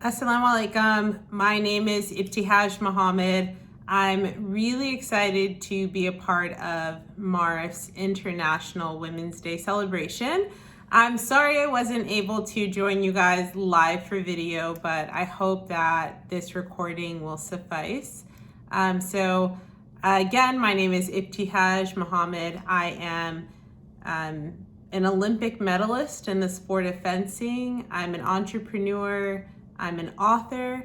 Assalamu alaikum. My name is Ibtihaj Muhammad. I'm really excited to be a part of Marif's International Women's Day celebration. I'm sorry I wasn't able to join you guys live for video, but I hope that this recording will suffice. Again, my name is Ibtihaj Muhammad. I am an Olympic medalist in the sport of fencing. I'm an entrepreneur. I'm an author,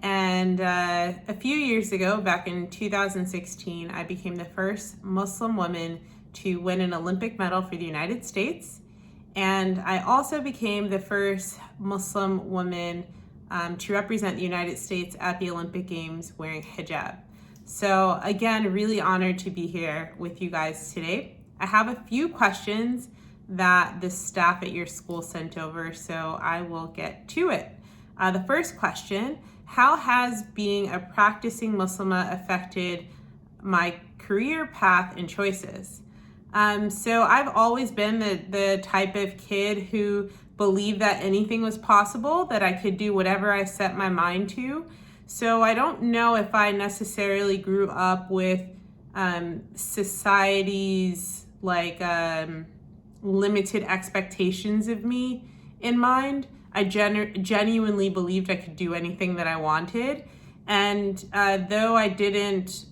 and a few years ago, back in 2016, I became the first Muslim woman to win an Olympic medal for the United States, and I also became the first Muslim woman to represent the United States at the Olympic Games wearing hijab. So again, really honored to be here with you guys today. I have a few questions that the staff at your school sent over, so I will get to it. The first question, how has being a practicing Muslimah affected my career path and choices? So I've always been the type of kid who believed that anything was possible, that I could do whatever I set my mind to. So I don't know if I necessarily grew up with society's limited expectations of me in mind. I genuinely believed I could do anything that I wanted. And though I didn't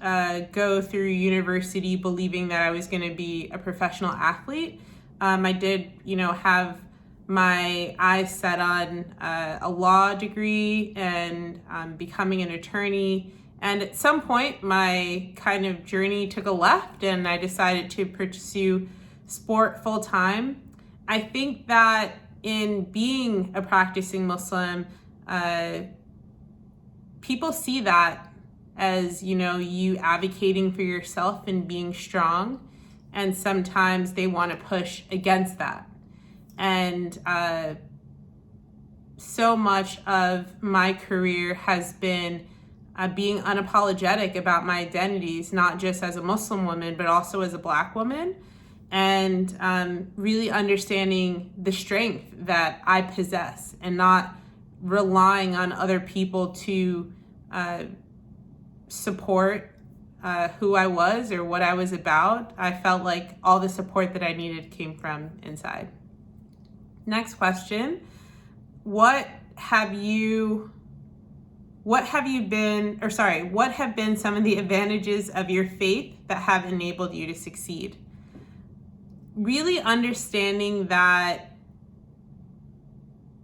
go through university believing that I was going to be a professional athlete, I did, have my eyes set on a law degree and becoming an attorney. And at some point, my kind of journey took a left and I decided to pursue sport full time. I think that in being a practicing Muslim, people see that as, you advocating for yourself and being strong. And sometimes they want to push against that. And so much of my career has been being unapologetic about my identities, not just as a Muslim woman, but also as a Black woman. And really understanding the strength that I possess and not relying on other people to support who I was or what I was about. I felt like all the support that I needed came from inside. Next question. What have been some of the advantages of your faith that have enabled you to succeed? Really understanding that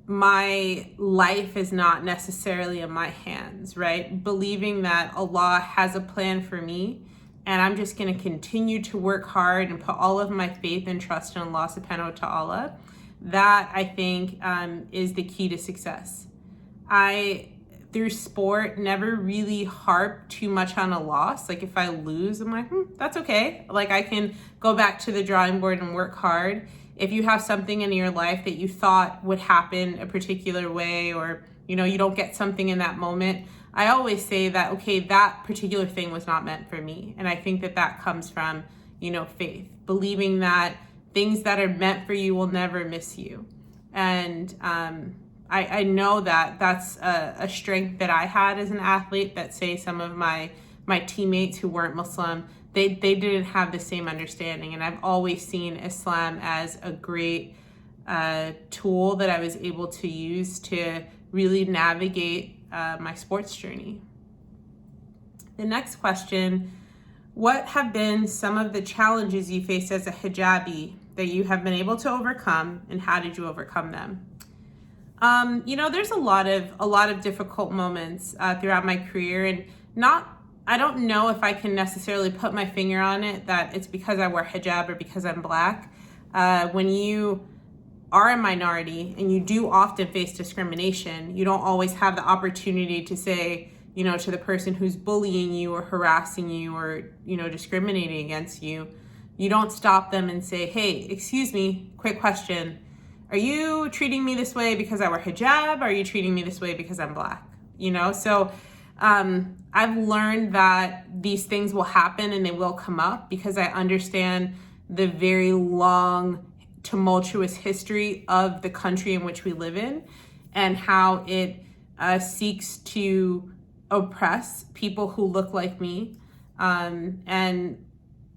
my life is not necessarily in my hands, right? Believing that Allah has a plan for me and I'm just going to continue to work hard and put all of my faith and trust in Allah subhanahu wa ta'ala. That, I think, is the key to success. I, through sport, never really harp too much on a loss. Like if I lose, I'm like, that's okay. Like I can go back to the drawing board and work hard. If you have something in your life that you thought would happen a particular way, or, you don't get something in that moment, I always say that, okay, that particular thing was not meant for me. And I think that comes from, faith, believing that things that are meant for you will never miss you. And, I know that that's a strength that I had as an athlete that, say, some of my teammates who weren't Muslim, they didn't have the same understanding. And I've always seen Islam as a great tool that I was able to use to really navigate my sports journey. The next question, what have been some of the challenges you faced as a hijabi that you have been able to overcome, and how did you overcome them? There's a lot of difficult moments throughout my career, and I don't know if I can necessarily put my finger on it, that it's because I wear hijab or because I'm Black. When you are a minority and you do often face discrimination, you don't always have the opportunity to say, to the person who's bullying you or harassing you or, discriminating against you, you don't stop them and say, hey, excuse me, quick question. Are you treating me this way because I wear hijab? Or are you treating me this way because I'm Black? So I've learned that these things will happen and they will come up because I understand the very long, tumultuous history of the country in which we live in and how it seeks to oppress people who look like me. And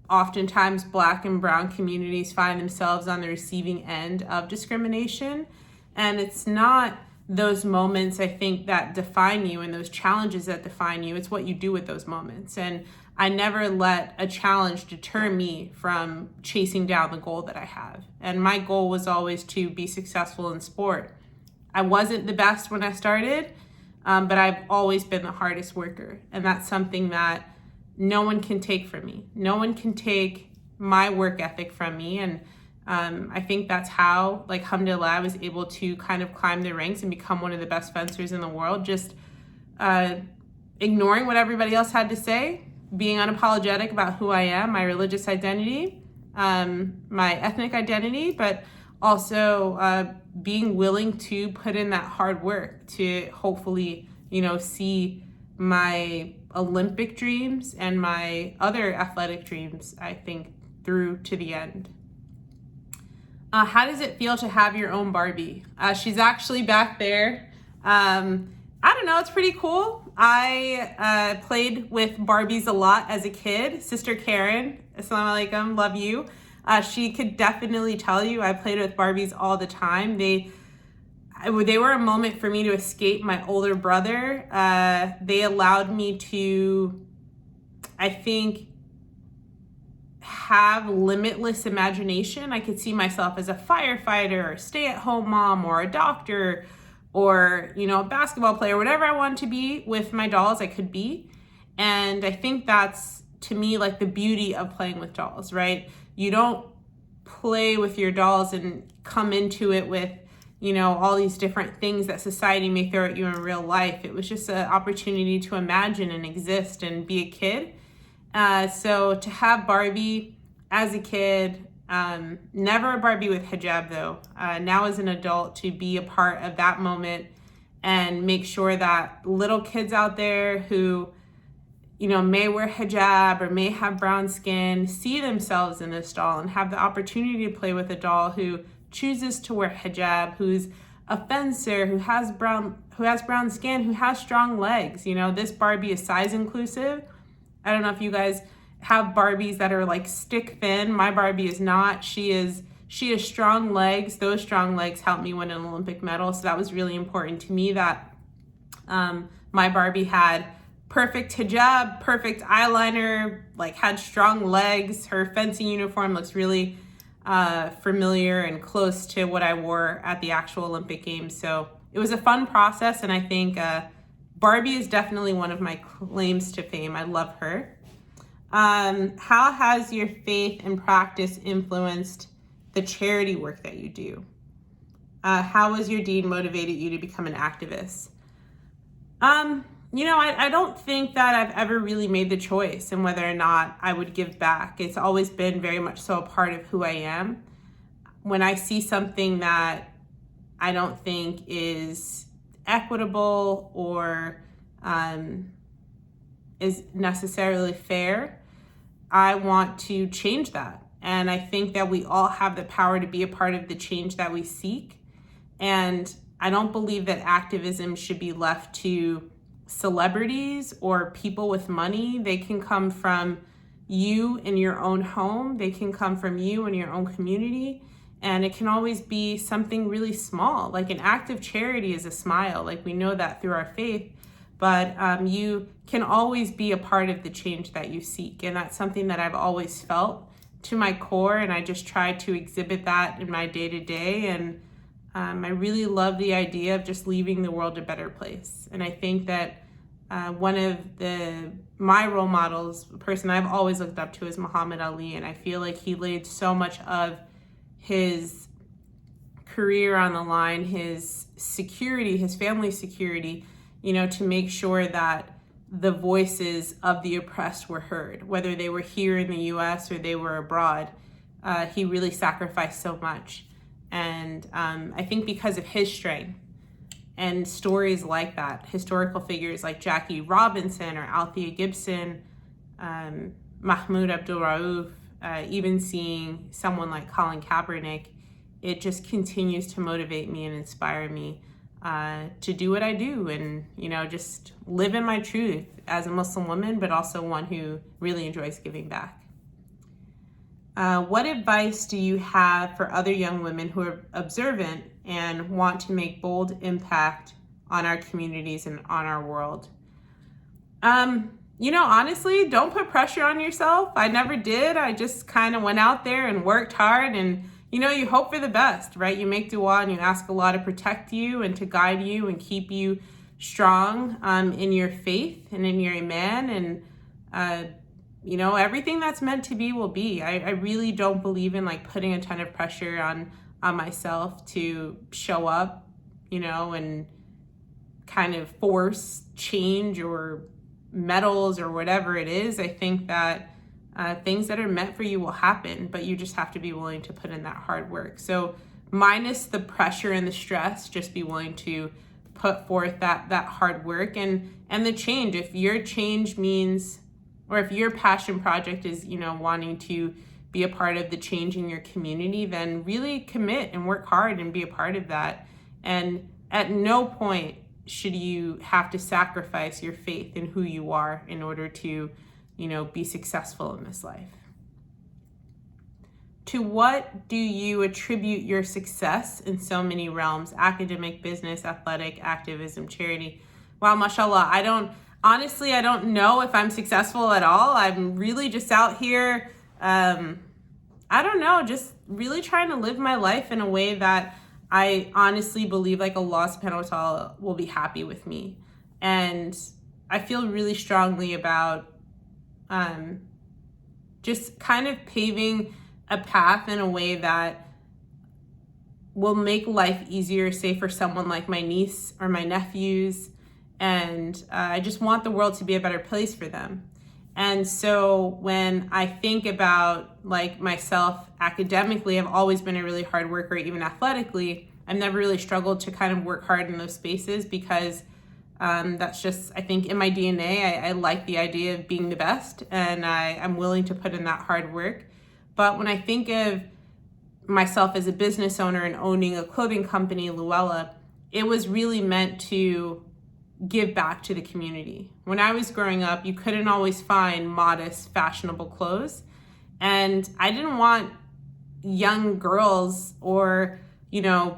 oftentimes Black and brown communities find themselves on the receiving end of discrimination. And it's not those moments, I think, that define you and those challenges that define you. It's what you do with those moments. And I never let a challenge deter me from chasing down the goal that I have. And my goal was always to be successful in sport. I wasn't the best when I started, but I've always been the hardest worker. And that's something that no one can take from me. No one can take my work ethic from me. And I think that's how, like, alhamdulillah, I was able to kind of climb the ranks and become one of the best fencers in the world, just ignoring what everybody else had to say, being unapologetic about who I am, my religious identity, my ethnic identity, but also being willing to put in that hard work to hopefully, see my Olympic dreams and my other athletic dreams, I think, through to the end. How does it feel to have your own Barbie? She's actually back there. I don't know, it's pretty cool. I played with Barbies a lot as a kid. Sister Karen, assalamu alaikum, love you. She could definitely tell you I played with Barbies all the time. They were a moment for me to escape my older brother. They allowed me to, I think, have limitless imagination. I could see myself as a firefighter or stay-at-home mom or a doctor or, a basketball player, whatever I wanted to be with my dolls, I could be. And I think that's, to me, like the beauty of playing with dolls, right? You don't play with your dolls and come into it with, all these different things that society may throw at you in real life. It was just an opportunity to imagine and exist and be a kid. So to have Barbie as a kid, never a Barbie with hijab though. Now as an adult, to be a part of that moment and make sure that little kids out there who, may wear hijab or may have brown skin, see themselves in this doll and have the opportunity to play with a doll who chooses to wear hijab, who's a fencer, who has brown skin, who has strong legs. This Barbie is size inclusive. I don't know if you guys have Barbies that are like stick thin. My Barbie is not. She has strong legs. Those strong legs helped me win an Olympic medal. So that was really important to me that my Barbie had perfect hijab, perfect eyeliner, like had strong legs. Her fencing uniform looks really familiar and close to what I wore at the actual Olympic Games. So it was a fun process. And I think Barbie is definitely one of my claims to fame. I love her. How has your faith and practice influenced the charity work that you do? How has your deed motivated you to become an activist? I don't think that I've ever really made the choice in whether or not I would give back. It's always been very much so a part of who I am. When I see something that I don't think is equitable or is necessarily fair, I want to change that. And I think that we all have the power to be a part of the change that we seek. And I don't believe that activism should be left to celebrities or people with money. They can come from you in your own home. They can come from you in your own community. And it can always be something really small. Like an act of charity is a smile. Like we know that through our faith. But you can always be a part of the change that you seek. And that's something that I've always felt to my core. And I just try to exhibit that in my day-to-day. And I really love the idea of just leaving the world a better place. And I think that one of my role models, a person I've always looked up to, is Muhammad Ali. And I feel like he laid so much of his career on the line, his security, his family's security, to make sure that the voices of the oppressed were heard, whether they were here in the US or they were abroad. He really sacrificed so much. And I think because of his strength and stories like that, historical figures like Jackie Robinson or Althea Gibson, Mahmoud Abdul Rauf, even seeing someone like Colin Kaepernick, it just continues to motivate me and inspire me to do what I do and, just live in my truth as a Muslim woman, but also one who really enjoys giving back. What advice do you have for other young women who are observant and want to make bold impact on our communities and on our world? Honestly, don't put pressure on yourself. I never did. I just kind of went out there and worked hard and, you hope for the best, right? You make dua and you ask Allah to protect you and to guide you and keep you strong in your faith and in your iman. And, everything that's meant to be will be. I really don't believe in putting a ton of pressure on myself to show up, and kind of force change or medals or whatever it is. I think that things that are meant for you will happen, but you just have to be willing to put in that hard work. So minus the pressure and the stress, just be willing to put forth that hard work and the change. If your change means, or if your passion project is, wanting to be a part of the change in your community, then really commit and work hard and be a part of that. And at no point should you have to sacrifice your faith in who you are in order to, be successful in this life. To what do you attribute your success in so many realms? Academic, business, athletic, activism, charity. Wow, mashallah. I don't know if I'm successful at all. I'm really just out here, just really trying to live my life in a way that I honestly believe Allah subhanahu wa ta'ala will be happy with me. And I feel really strongly about just kind of paving a path in a way that will make life easier, say for someone like my niece or my nephews. And I just want the world to be a better place for them. And so when I think about myself academically, I've always been a really hard worker, even athletically. I've never really struggled to kind of work hard in those spaces because that's just, I think in my DNA, I like the idea of being the best and I'm willing to put in that hard work. But when I think of myself as a business owner and owning a clothing company, Luella, it was really meant to give back to the community. When I was growing up, you couldn't always find modest, fashionable clothes. And I didn't want young girls or,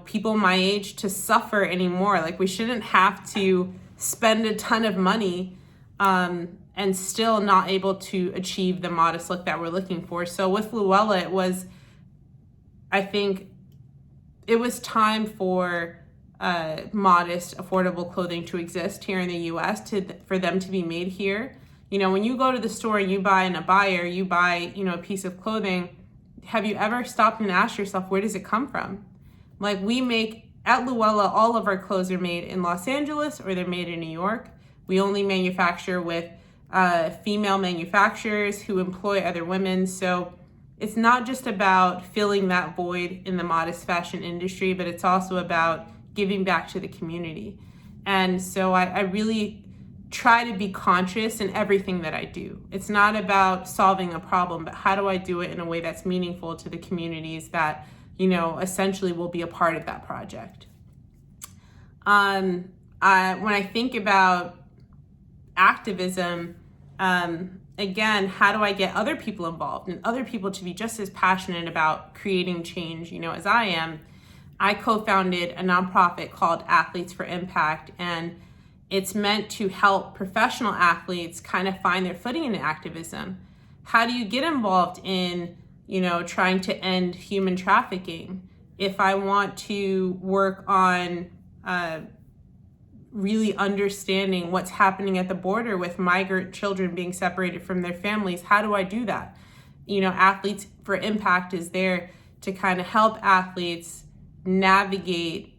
people my age to suffer anymore. We shouldn't have to spend a ton of money and still not able to achieve the modest look that we're looking for. So with Luella, I think it was time for modest, affordable clothing to exist here in the U.S. for them to be made here. When you go to the store and you buy an abaya, you buy, a piece of clothing, have you ever stopped and asked yourself, where does it come from? We make, at Luella, all of our clothes are made in Los Angeles or they're made in New York. We only manufacture with female manufacturers who employ other women. So it's not just about filling that void in the modest fashion industry, but it's also about giving back to the community. And so I really try to be conscious in everything that I do. It's not about solving a problem, but how do I do it in a way that's meaningful to the communities that, essentially will be a part of that project. When I think about activism, again, how do I get other people involved and other people to be just as passionate about creating change, as I am? I co-founded a nonprofit called Athletes for Impact, and it's meant to help professional athletes kind of find their footing in activism. How do you get involved in, trying to end human trafficking? If I want to work on really understanding what's happening at the border with migrant children being separated from their families, how do I do that? Athletes for Impact is there to kind of help athletes navigate,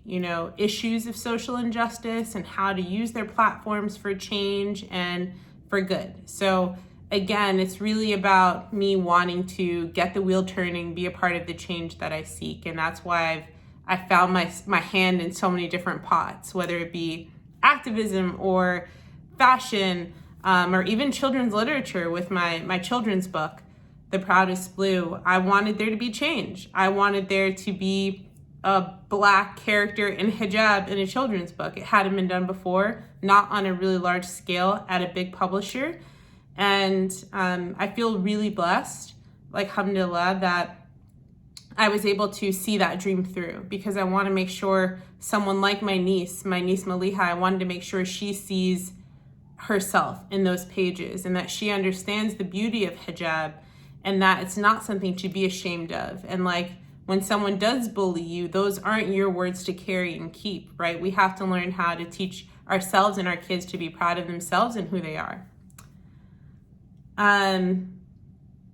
issues of social injustice and how to use their platforms for change and for good. So again, it's really about me wanting to get the wheel turning, be a part of the change that I seek. And that's why I found my hand in so many different pots, whether it be activism or fashion, or even children's literature with my children's book, The Proudest Blue. I wanted there to be change. I wanted there to be a Black character in hijab in a children's book. It hadn't been done before, not on a really large scale at a big publisher. And I feel really blessed, like, alhamdulillah, that I was able to see that dream through, because I want to make sure someone like my niece Maliha, I wanted to make sure she sees herself in those pages and that she understands the beauty of hijab and that it's not something to be ashamed of. And like, when someone does bully you, those aren't your words to carry and keep, right? We have to learn how to teach ourselves and our kids to be proud of themselves and who they are.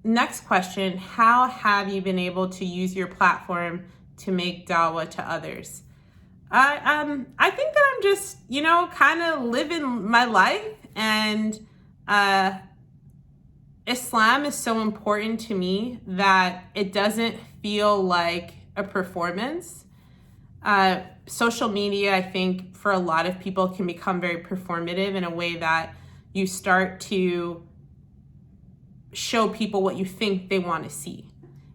Next question, how have you been able to use your platform to make dawah to others? I think that I'm just, kind of living my life, and Islam is so important to me that it doesn't feel like a performance. Social media, I think, for a lot of people can become very performative in a way that you start to show people what you think they want to see.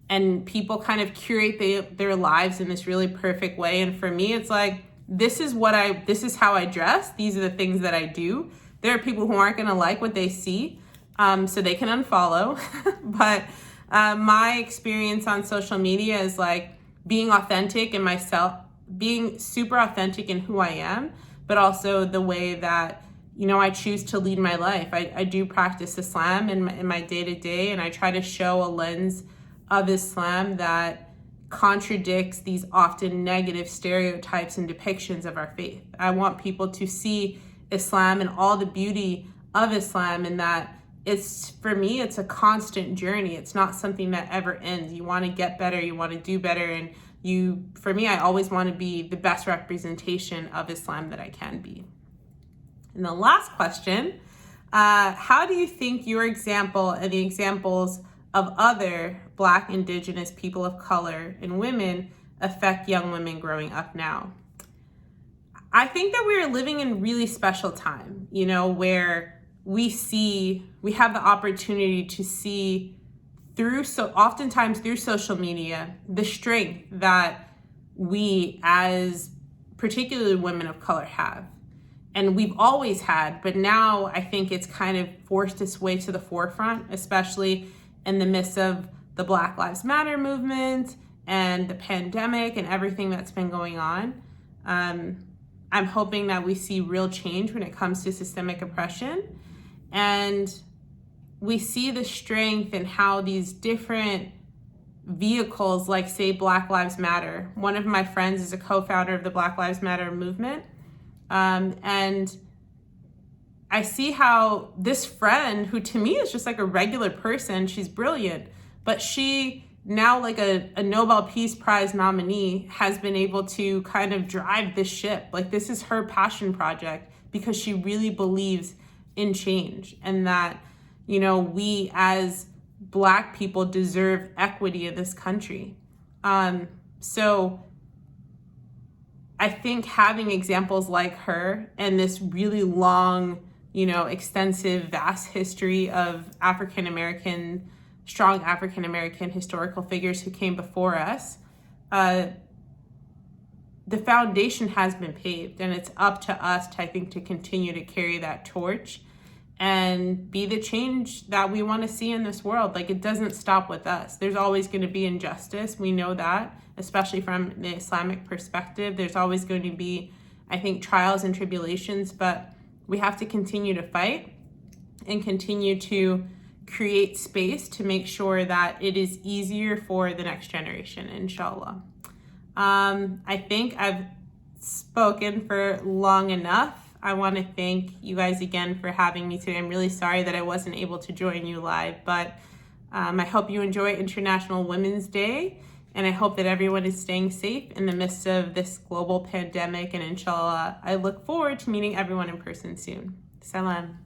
And people kind of curate their lives in this really perfect way. And for me, it's like, this is how I dress. These are the things that I do. There are people who aren't going to like what they see, so they can unfollow. But my experience on social media is like being authentic in myself, being super authentic in who I am, but also the way that I choose to lead my life. I do practice Islam in my day-to-day, and I try to show a lens of Islam that contradicts these often negative stereotypes and depictions of our faith. I want people to see Islam and all the beauty of Islam, and that for me, it's a constant journey. It's not something that ever ends. You want to get better, you want to do better, and for me, I always want to be the best representation of Islam that I can be. And the last question, how do you think your example and the examples of other Black, Indigenous, people of color, and women affect young women growing up now? I think that we are living in really special time, where we have the opportunity to see oftentimes through social media, the strength that we as particularly women of color have. And we've always had, but now I think it's kind of forced its way to the forefront, especially in the midst of the Black Lives Matter movement and the pandemic and everything that's been going on. I'm hoping that we see real change when it comes to systemic oppression. And we see the strength in how these different vehicles, like say Black Lives Matter. One of my friends is a co-founder of the Black Lives Matter movement. And I see how this friend, who to me is just like a regular person, she's brilliant, but she now, like a Nobel Peace Prize nominee, has been able to kind of drive this ship. Like, this is her passion project, because she really believes in change, and that, we as Black people deserve equity in this country. So I think having examples like her and this really long, extensive, vast history of strong African-American historical figures who came before us, the foundation has been paved, and it's up to us, I think, to continue to carry that torch and be the change that we want to see in this world. Like, it doesn't stop with us. There's always going to be injustice. We know that, especially from the Islamic perspective. There's always going to be, I think, trials and tribulations, but we have to continue to fight and continue to create space to make sure that it is easier for the next generation, inshallah. I think I've spoken for long enough. I want to thank you guys again for having me today. I'm really sorry that I wasn't able to join you live, but I hope you enjoy International Women's Day, and I hope that everyone is staying safe in the midst of this global pandemic, and inshallah, I look forward to meeting everyone in person soon. Salam.